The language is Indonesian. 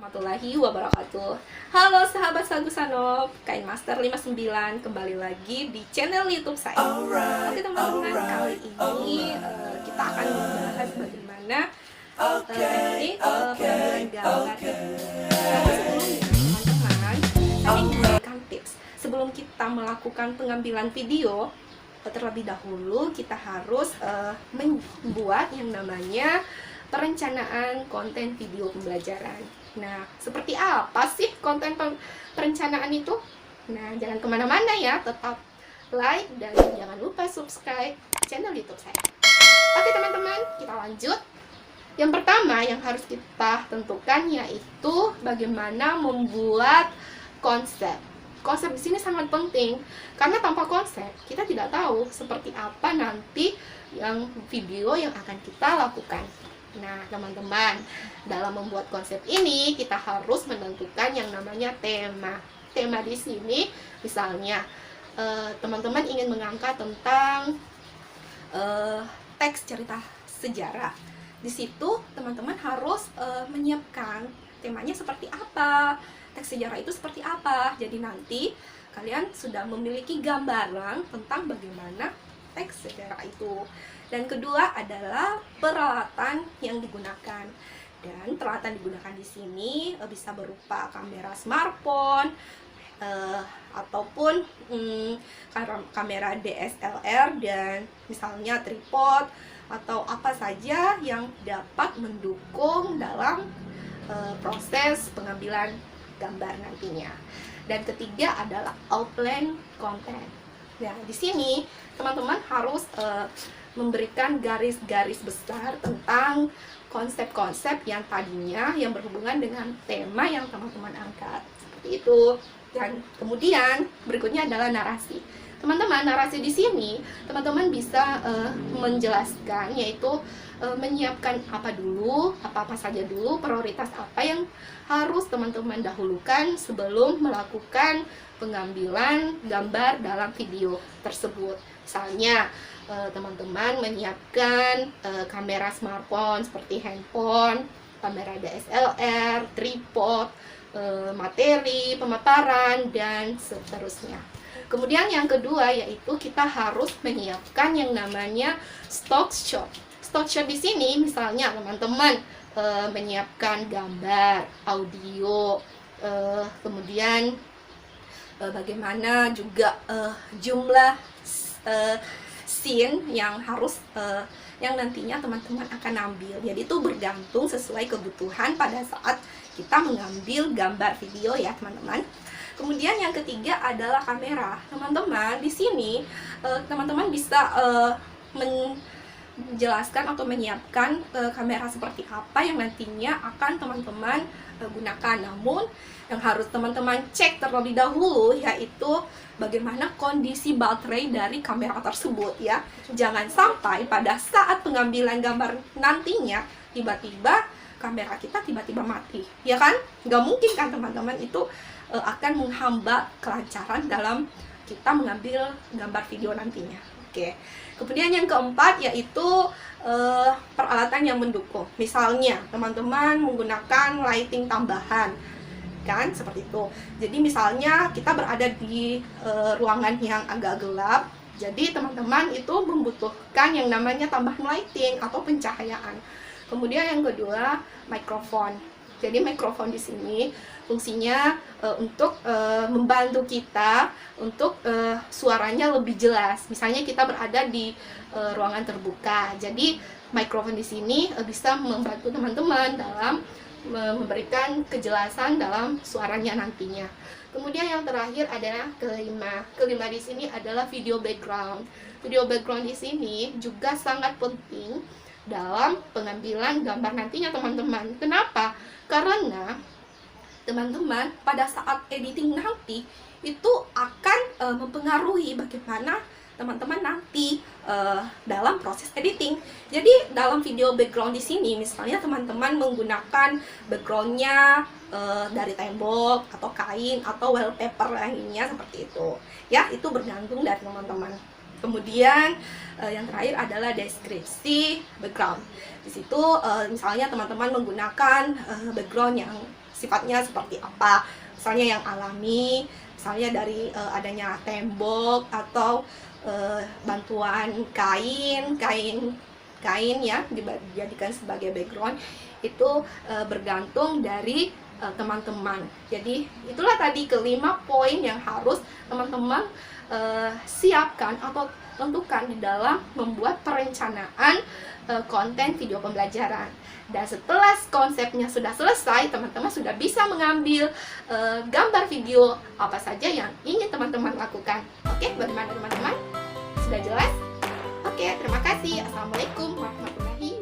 Warahmatullahi wabarakatuh. Halo sahabat Sagu Sanop, Kain Master 59 kembali lagi di channel YouTube saya. Oke teman-teman, kali ini kita akan membahas bagaimana teknik pengambilan gambar. Tapi sebelumnya teman-teman, saya ingin memberikan tips. Sebelum kita melakukan pengambilan video, terlebih dahulu kita harus membuat yang namanya perencanaan konten video pembelajaran. Nah, seperti apa sih konten perencanaan itu? Nah, jangan kemana-mana ya, tetap like dan jangan lupa subscribe channel YouTube saya. Oke teman-teman, kita lanjut. Yang pertama yang harus kita tentukan yaitu bagaimana membuat konsep. Konsep di sini sangat penting karena tanpa konsep kita tidak tahu seperti apa nanti yang video yang akan kita lakukan. Nah, teman-teman, dalam membuat konsep ini kita harus menentukan yang namanya tema. Tema di sini, misalnya, teman-teman ingin mengangkat tentang teks cerita sejarah. Di situ, teman-teman harus menyiapkan temanya seperti apa, teks sejarah itu seperti apa. Jadi nanti kalian sudah memiliki gambaran tentang bagaimana teks sejarah itu. Dan kedua adalah peralatan yang digunakan. Dan peralatan digunakan di sini bisa berupa kamera smartphone ataupun kamera DSLR dan misalnya tripod atau apa saja yang dapat mendukung dalam proses pengambilan gambar nantinya. Dan ketiga adalah outline content. Nah, di sini teman-teman harus memberikan garis-garis besar tentang konsep-konsep yang tadinya yang berhubungan dengan tema yang teman-teman angkat. Seperti itu. Dan kemudian berikutnya adalah narasi. Teman-teman, narasi di sini teman-teman bisa menjelaskan, yaitu menyiapkan apa dulu, apa-apa saja dulu, prioritas apa yang harus teman-teman dahulukan sebelum melakukan pengambilan gambar dalam video tersebut. Misalnya, teman-teman menyiapkan kamera smartphone seperti handphone, kamera DSLR, tripod, materi, pemaparan, dan seterusnya. Kemudian yang kedua yaitu kita harus menyiapkan yang namanya stock shot. Stock shot di sini misalnya teman-teman menyiapkan gambar, audio, kemudian bagaimana juga jumlah scene yang harus yang nantinya teman-teman akan ambil. Jadi itu bergantung sesuai kebutuhan pada saat kita mengambil gambar video ya teman-teman. Kemudian yang ketiga adalah kamera. Teman-teman di sini teman-teman bisa menjelaskan atau menyiapkan kamera seperti apa yang nantinya akan teman-teman gunakan. Namun yang harus teman-teman cek terlebih dahulu yaitu bagaimana kondisi baterai dari kamera tersebut ya. Jangan sampai pada saat pengambilan gambar nantinya tiba-tiba kamera kita tiba-tiba mati, ya kan? Nggak mungkin kan teman-teman, itu akan menghambat kelancaran dalam kita mengambil gambar video nantinya. Oke. Kemudian yang keempat yaitu peralatan yang mendukung. Misalnya teman-teman menggunakan lighting tambahan, kan seperti itu. Jadi misalnya kita berada di ruangan yang agak gelap, jadi teman-teman itu membutuhkan yang namanya tambahan lighting atau pencahayaan. Kemudian yang kedua, mikrofon. Jadi mikrofon di sini fungsinya untuk membantu kita untuk suaranya lebih jelas. Misalnya kita berada di ruangan terbuka, jadi mikrofon di sini bisa membantu teman-teman dalam memberikan kejelasan dalam suaranya nantinya. Kemudian yang terakhir adalah kelima. Kelima di sini adalah video background. Video background di sini juga sangat penting dalam pengambilan gambar nantinya teman-teman. Kenapa? Karena teman-teman pada saat editing nanti itu akan mempengaruhi bagaimana teman-teman nanti dalam proses editing. Jadi dalam video background di sini misalnya teman-teman menggunakan backgroundnya dari tembok atau kain atau wallpaper lainnya seperti itu ya, itu bergantung dari teman-teman. Kemudian yang terakhir adalah deskripsi background. Di situ misalnya teman-teman menggunakan background yang sifatnya seperti apa. Misalnya yang alami, misalnya dari adanya tembok atau bantuan kain ya dijadikan sebagai background, itu bergantung dari teman-teman. Jadi itulah tadi kelima poin yang harus teman-teman siapkan atau tentukan di dalam membuat perencanaan konten video pembelajaran. Dan setelah konsepnya sudah selesai, teman-teman sudah bisa mengambil gambar video apa saja yang ingin teman-teman lakukan. Oke, bagaimana teman-teman? Sudah jelas? Oke, terima kasih. Assalamualaikum warahmatullahi